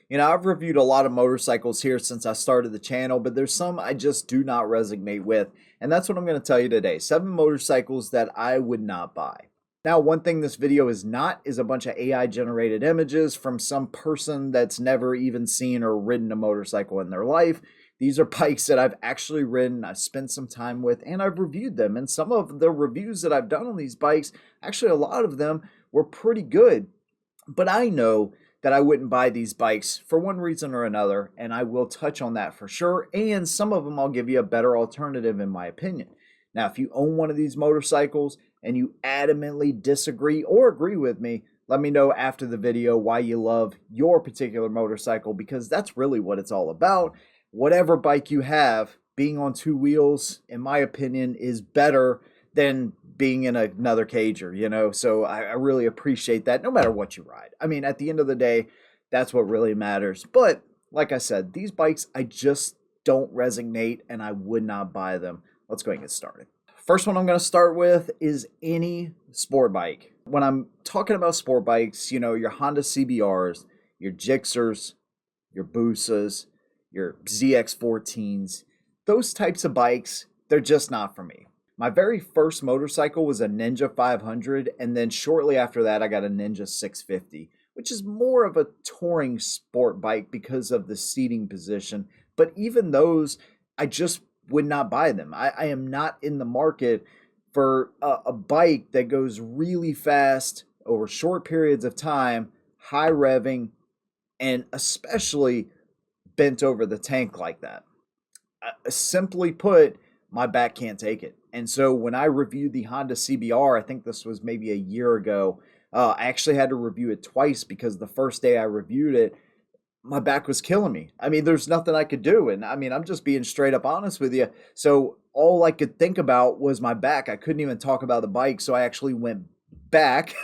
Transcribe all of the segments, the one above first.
You know, I've reviewed a lot of motorcycles here since I started the channel, but there's some I just do not resonate with. And that's what I'm going to tell you today. 7 motorcycles that I would not buy. Now, one thing this video is not is a bunch of AI generated images from some person that's never even seen or ridden a motorcycle in their life. These are bikes that I've actually ridden, I've spent some time with, and I've reviewed them. And some of the reviews that I've done on these bikes, actually a lot of them were pretty good. But I know that I wouldn't buy these bikes for one reason or another, and I will touch on that for sure. And some of them I'll give you a better alternative in my opinion. Now, if you own one of these motorcycles and you adamantly disagree or agree with me, let me know after the video why you love your particular motorcycle, because that's really what it's all about. Whatever bike you have, being on 2 wheels, in my opinion, is better than being in another cager, you know? So I really appreciate that no matter what you ride. I mean, at the end of the day, that's what really matters. But like I said, these bikes, I just don't resonate and I would not buy them. Let's go ahead and get started. First one I'm going to start with is any sport bike. When I'm talking about sport bikes, you know, your Honda CBRs, your Gixxers, your Busas, your ZX14s, those types of bikes, they're just not for me. My very first motorcycle was a Ninja 500, and then shortly after that, I got a Ninja 650, which is more of a touring sport bike because of the seating position. But even those, I just would not buy them. I am not in the market for a bike that goes really fast over short periods of time, high revving, and especially bent over the tank like that. Simply put, my back can't take it. And so when I reviewed the Honda CBR, I think this was maybe a year ago, I actually had to review it twice because the first day I reviewed it, my back was killing me. I mean, there's nothing I could do. And I mean, I'm just being straight up honest with you. So all I could think about was my back. I couldn't even talk about the bike. So I actually went back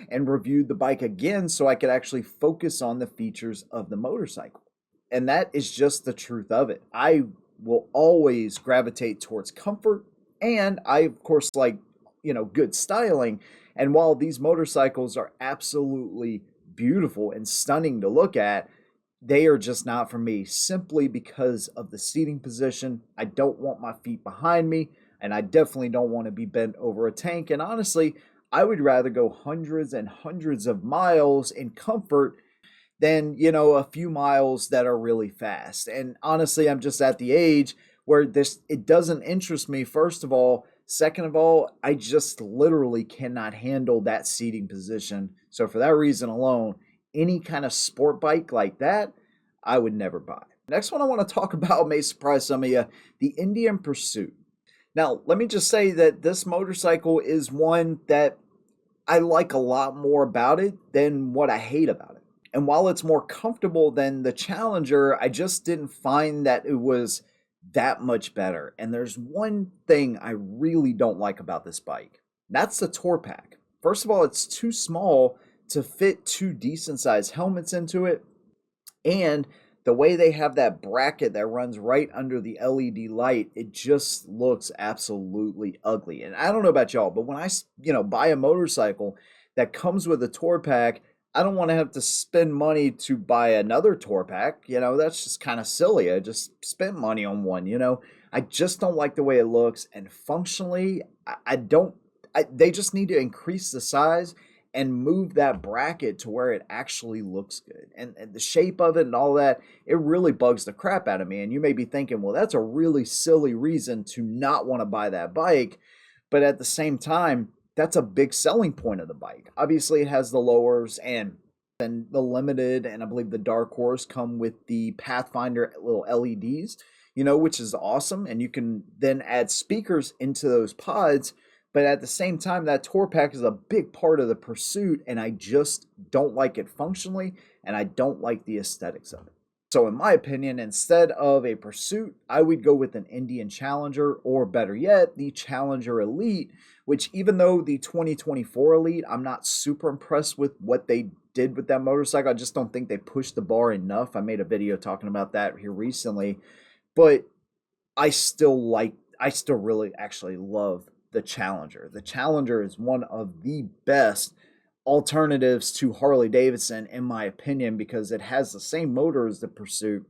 and reviewed the bike again so I could actually focus on the features of the motorcycle. And that is just the truth of it. I will always gravitate towards comfort, and I of course like, you know, good styling. And while these motorcycles are absolutely beautiful and stunning to look at, they are just not for me simply because of the seating position. I don't want my feet behind me, and I definitely don't want to be bent over a tank. And honestly, I would rather go hundreds and hundreds of miles in comfort than, you know, a few miles that are really fast. And honestly, I'm just at the age where it doesn't interest me, first of all. Second of all, I just literally cannot handle that seating position. So for that reason alone, any kind of sport bike like that, I would never buy. Next one I want to talk about may surprise some of you, the Indian Pursuit. Now, let me just say that this motorcycle is one that I like a lot more about it than what I hate about it. And while it's more comfortable than the Challenger, I just didn't find that it was that much better. And there's one thing I really don't like about this bike. That's the tour pack. First of all, it's too small to fit 2 decent sized helmets into it. And the way they have that bracket that runs right under the LED light, it just looks absolutely ugly. And I don't know about y'all, but when I, buy a motorcycle that comes with a tour pack, I don't want to have to spend money to buy another tour pack. You know, that's just kind of silly. I just spent money on one, you know. I just don't like the way it looks. And functionally, they just need to increase the size and move that bracket to where it actually looks good. And the shape of it and all that, it really bugs the crap out of me. And you may be thinking, well, that's a really silly reason to not want to buy that bike. But at the same time, that's a big selling point of the bike. Obviously, it has the lowers and the Limited, and I believe the Dark Horse come with the Pathfinder little LEDs, you know, which is awesome. And you can then add speakers into those pods. But at the same time, that tour pack is a big part of the Pursuit, and I just don't like it functionally, and I don't like the aesthetics of it. So in my opinion, instead of a Pursuit, I would go with an Indian Challenger, or better yet, the Challenger Elite, which even though the 2024 Elite, I'm not super impressed with what they did with that motorcycle. I just don't think they pushed the bar enough. I made a video talking about that here recently, but I still really actually love the Challenger. The Challenger is one of the best alternatives to Harley Davidson, in my opinion, because it has the same motor as the Pursuit.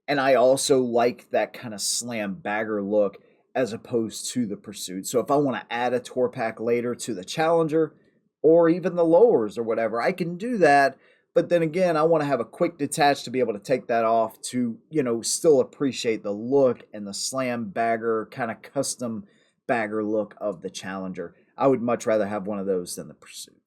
And I also like that kind of slam bagger look as opposed to the Pursuit. So if I want to add a tour pack later to the Challenger or even the lowers or whatever, I can do that. But then again, I want to have a quick detach to be able to take that off to, still appreciate the look and the slam bagger kind of custom bagger look of the Challenger. I would much rather have one of those than the Pursuit.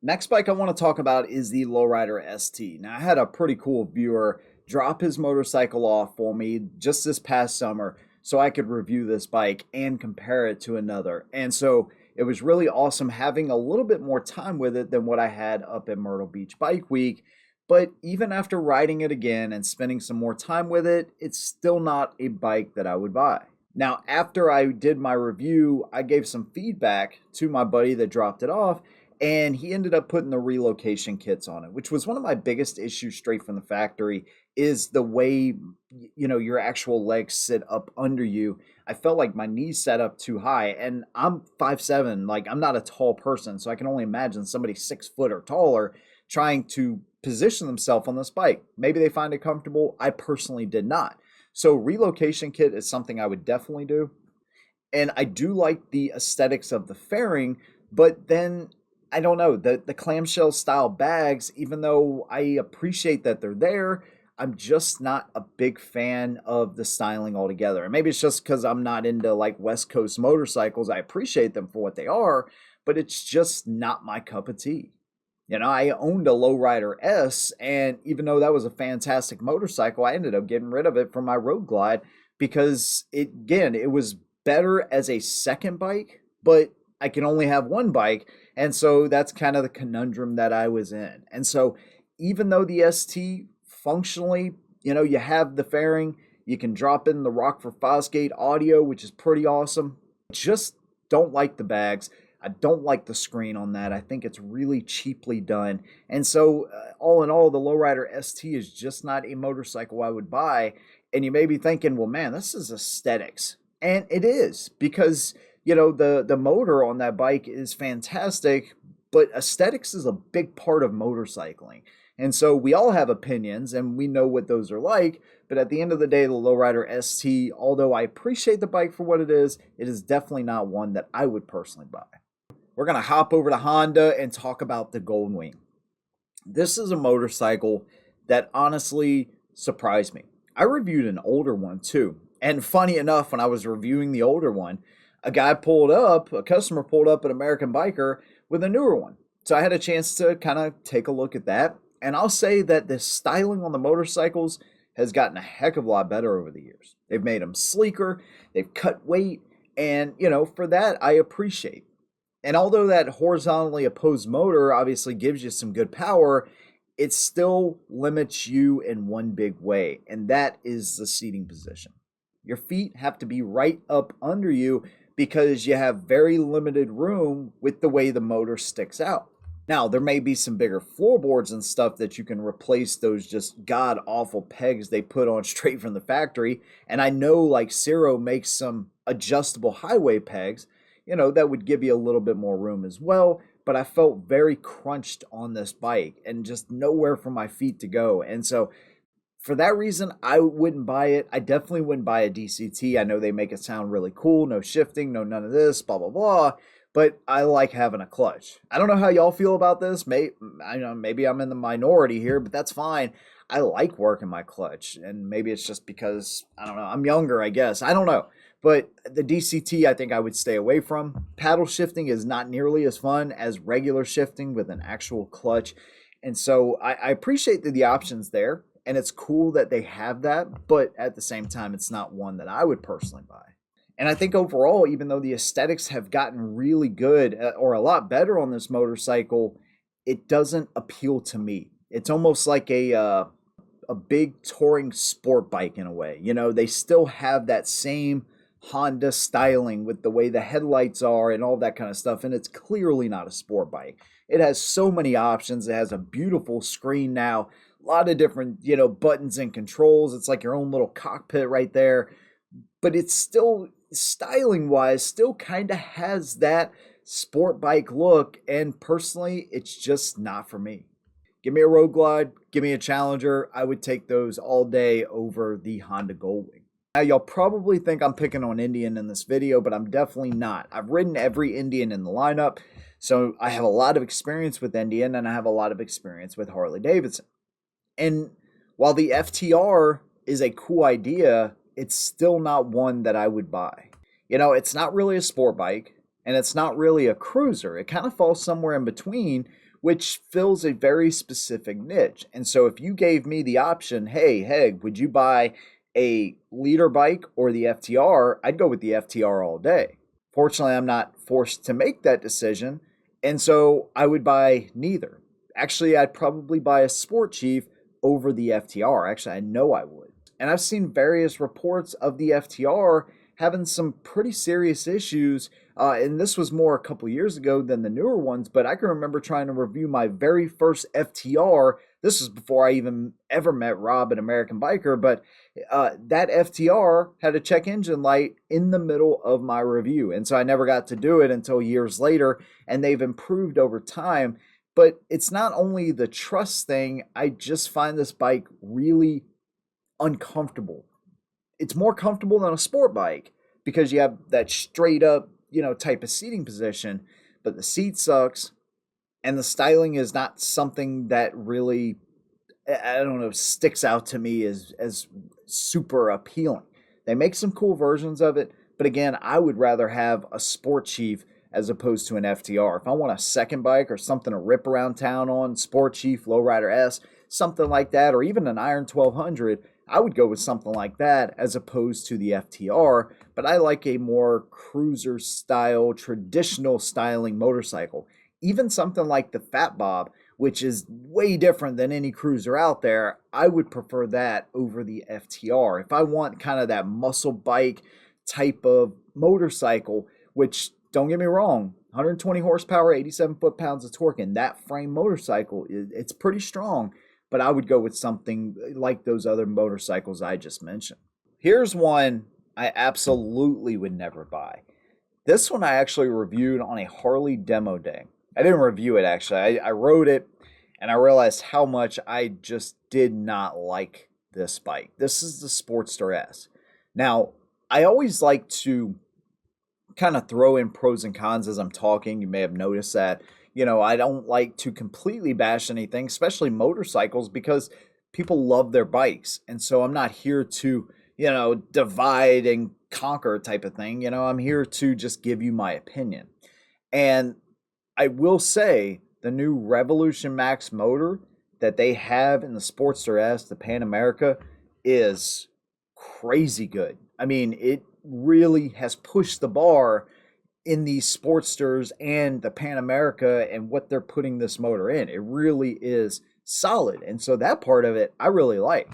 Next bike I want to talk about is the Lowrider ST. Now, I had a pretty cool viewer drop his motorcycle off for me just this past summer so I could review this bike and compare it to another. And so it was really awesome having a little bit more time with it than what I had up at Myrtle Beach Bike Week. But even after riding it again and spending some more time with it, it's still not a bike that I would buy. Now, after I did my review, I gave some feedback to my buddy that dropped it off, and he ended up putting the relocation kits on it, which was one of my biggest issues straight from the factory, is the way, your actual legs sit up under you. I felt like my knees sat up too high, and I'm 5'7", like I'm not a tall person, so I can only imagine somebody 6 foot or taller trying to position themselves on this bike. Maybe they find it comfortable. I personally did not. So relocation kit is something I would definitely do. And I do like the aesthetics of the fairing, but then I don't know, the clamshell style bags, even though I appreciate that they're there, I'm just not a big fan of the styling altogether. And maybe it's just because I'm not into like West Coast motorcycles. I appreciate them for what they are, but it's just not my cup of tea. I owned a Lowrider S, and even though that was a fantastic motorcycle, I ended up getting rid of it for my Road Glide because it was better as a second bike, but I can only have one bike. And so that's kind of the conundrum that I was in. And so even though the ST functionally, you have the fairing, you can drop in the Rockford Fosgate audio, which is pretty awesome. Just don't like the bags. I don't like the screen on that. I think it's really cheaply done. And so all in all, the Lowrider ST is just not a motorcycle I would buy. And you may be thinking, well, man, this is aesthetics. And it is, because the motor on that bike is fantastic, but aesthetics is a big part of motorcycling. And so we all have opinions and we know what those are like, but at the end of the day, the Lowrider ST, although I appreciate the bike for what it is definitely not one that I would personally buy. We're going to hop over to Honda and talk about the Goldwing. This is a motorcycle that honestly surprised me. I reviewed an older one too. And funny enough, when I was reviewing the older one, a customer pulled up an American Biker with a newer one. So I had a chance to kind of take a look at that. And I'll say that the styling on the motorcycles has gotten a heck of a lot better over the years. They've made them sleeker, they've cut weight, and for that I appreciate. And although that horizontally opposed motor obviously gives you some good power, it still limits you in one big way, and that is the seating position. Your feet have to be right up under you because you have very limited room with the way the motor sticks out. Now, there may be some bigger floorboards and stuff that you can replace those just god-awful pegs they put on straight from the factory, and I know like Ciro makes some adjustable highway pegs, that would give you a little bit more room as well, but I felt very crunched on this bike and just nowhere for my feet to go. And so for that reason, I wouldn't buy it. I definitely wouldn't buy a DCT. I know they make it sound really cool, no shifting, no none of this, blah, blah, blah, but I like having a clutch. I don't know how y'all feel about this. Maybe I'm in the minority here, but that's fine. I like working my clutch, and maybe it's just because, I don't know, I'm younger, I guess. I don't know. But the DCT, I think I would stay away from. Paddle shifting is not nearly as fun as regular shifting with an actual clutch. And so I appreciate the options there, and it's cool that they have that, but at the same time, it's not one that I would personally buy. And I think overall, even though the aesthetics have gotten really good or a lot better on this motorcycle, it doesn't appeal to me. It's almost like a big touring sport bike in a way. They still have that same Honda styling with the way the headlights are and all that kind of stuff, and it's clearly not a sport bike. It has so many options. It has a beautiful screen now, a lot of different buttons and controls. It's like your own little cockpit right there, but it's still styling wise still kind of has that sport bike look, and personally, it's just not for me. Give me a Road Glide, give me a Challenger. I would take those all day over the Honda Goldwing. Now, y'all probably think I'm picking on Indian in this video, but I'm definitely not. I've ridden every Indian in the lineup, so I have a lot of experience with Indian, and I have a lot of experience with Harley Davidson. And while the FTR is a cool idea, it's still not one that I would buy. You know, it's not really a sport bike, and it's not really a cruiser. It kind of falls somewhere in between, which fills a very specific niche. And so if you gave me the option, hey, would you buy a leader bike or the FTR? I'd go with the FTR all day. Fortunately, I'm not forced to make that decision, and so I would buy neither. Actually, I'd probably buy a Sport Chief over the FTR. Actually, I know I would. And I've seen various reports of the FTR having some pretty serious issues, and this was more a couple years ago than the newer ones, but I can remember trying to review my very first FTR. This was before I even ever met Rob at American Biker, but that FTR had a check engine light in the middle of my review, and so I never got to do it until years later, and they've improved over time. But it's not only the trust thing, I just find this bike really uncomfortable. It's more comfortable than a sport bike because you have that straight up, type of seating position, but the seat sucks and the styling is not something that really, I don't know, sticks out to me as super appealing. They make some cool versions of it, but again, I would rather have a Sport Chief as opposed to an FTR. If I want a second bike or something to rip around town on, Sport Chief, Lowrider S, something like that, or even an Iron 1200, I would go with something like that as opposed to the FTR, but I like a more cruiser style, traditional styling motorcycle. Even something like the Fat Bob, which is way different than any cruiser out there, I would prefer that over the FTR. If I want kind of that muscle bike type of motorcycle, which, don't get me wrong, 120 horsepower, 87 foot-pounds of torque, and that frame motorcycle, it's pretty strong, but I would go with something like those other motorcycles I just mentioned. Here's one I absolutely would never buy. This one I actually reviewed on a Harley demo day. I didn't review it, actually. I rode it, and I realized how much I just did not like this bike. This is the Sportster S. Now, I always like to kind of throw in pros and cons as I'm talking. You may have noticed that. I don't like to completely bash anything, especially motorcycles, because people love their bikes. And so I'm not here to, divide and conquer type of thing. I'm here to just give you my opinion. And I will say the new Revolution Max motor that they have in the Sportster S, the Pan America, is crazy good. I mean, it really has pushed the bar in these Sportsters and the Pan America and what they're putting this motor in. It really is solid. And so that part of it, I really like.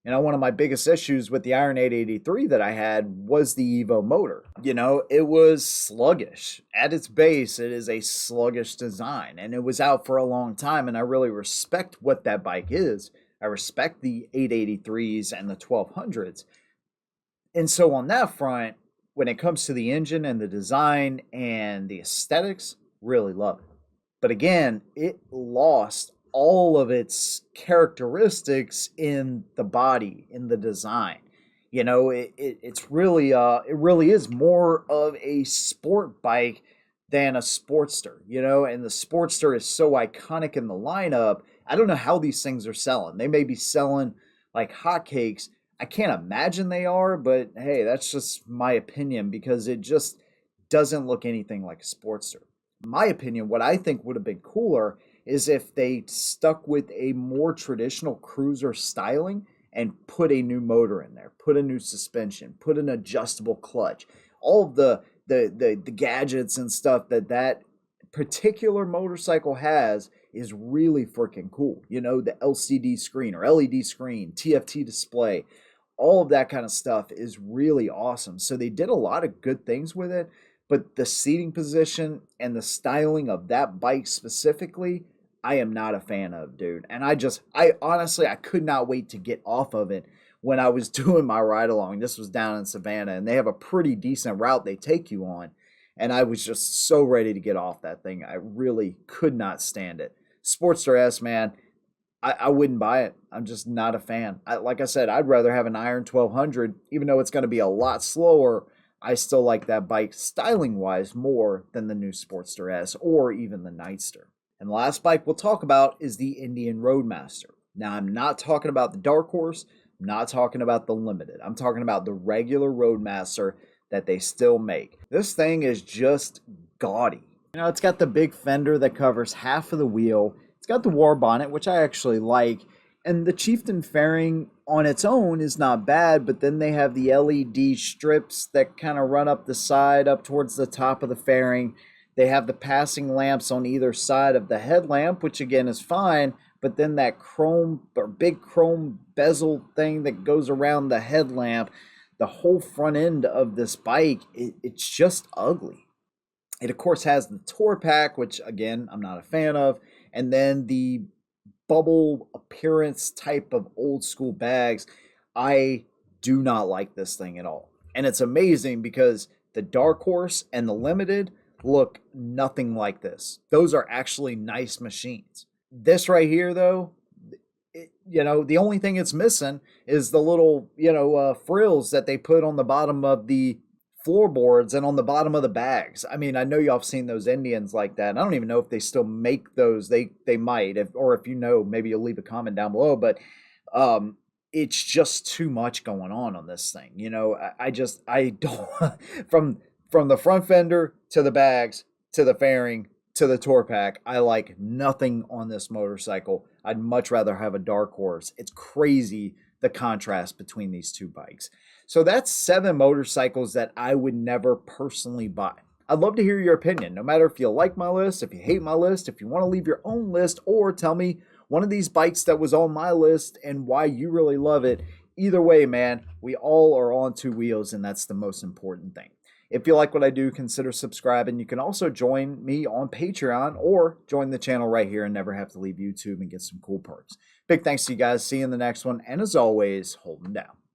One of my biggest issues with the Iron 883 that I had was the Evo motor. It was sluggish. At its base, it is a sluggish design, and it was out for a long time, and I really respect what that bike is. I respect the 883s and the 1200s. And so on that front, when it comes to the engine and the design and the aesthetics, really love it. But again, it lost all of its characteristics in the body, in the design. It's really it really is more of a sport bike than a Sportster, and the Sportster is so iconic in the lineup. I don't know how these things are selling. They may be selling like hotcakes. I can't imagine they are, but hey, that's just my opinion because it just doesn't look anything like a Sportster. In my opinion, what I think would have been cooler is if they stuck with a more traditional cruiser styling and put a new motor in there, put a new suspension, put an adjustable clutch, all of the gadgets and stuff that particular motorcycle has is really freaking cool. The LCD screen or LED screen, TFT display, all of that kind of stuff is really awesome. So they did a lot of good things with it, but the seating position and the styling of that bike specifically, I am not a fan of, dude. And I honestly, I could not wait to get off of it when I was doing my ride along. This was down in Savannah, and they have a pretty decent route they take you on. and I was just so ready to get off that thing. I really could not stand it. Sportster S, man, I wouldn't buy it. I'm just not a fan. Like I said, I'd rather have an Iron 1200, even though it's going to be a lot slower. I still like that bike styling-wise more than the new Sportster S or even the Nightster. And the last bike we'll talk about is the Indian Roadmaster. Now, I'm not talking about the Dark Horse. I'm not talking about the Limited. I'm talking about the regular Roadmaster that they still make. This thing is just gaudy. You know, it's got the big fender that covers half of the wheel. It's got the war bonnet, which I actually like. And the Chieftain fairing on its own is not bad, but then they have the LED strips that kind of run up the side, up towards the top of the fairing. They have the passing lamps on either side of the headlamp, which again is fine, but then that chrome or big chrome bezel thing that goes around the headlamp, the whole front end of this bike, it's just ugly. It, of course, has the tour pack, which, again, I'm not a fan of, and then the bubble appearance type of old school bags. I do not like this thing at all. And it's amazing because the Dark Horse and the Limited look nothing like this. Those are actually nice machines. This right here, though, the only thing it's missing is the little, frills that they put on the bottom of the floorboards and on the bottom of the bags. I mean, I know y'all have seen those Indians like that. And I don't even know if they still make those. They might, or if you know, maybe you'll leave a comment down below. But it's just too much going on this thing. I don't from the front fender to the bags to the fairing to the tour pack. I like nothing on this motorcycle. I'd much rather have a Dark Horse. It's crazy the contrast between these two bikes. So that's 7 motorcycles that I would never personally buy. I'd love to hear your opinion, no matter if you like my list, if you hate my list, if you want to leave your own list, or tell me one of these bikes that was on my list and why you really love it. Either way, man, we all are on 2 wheels, and that's the most important thing. If you like what I do, consider subscribing. You can also join me on Patreon or join the channel right here and never have to leave YouTube and get some cool perks. Big thanks to you guys. See you in the next one. And as always, hold them down.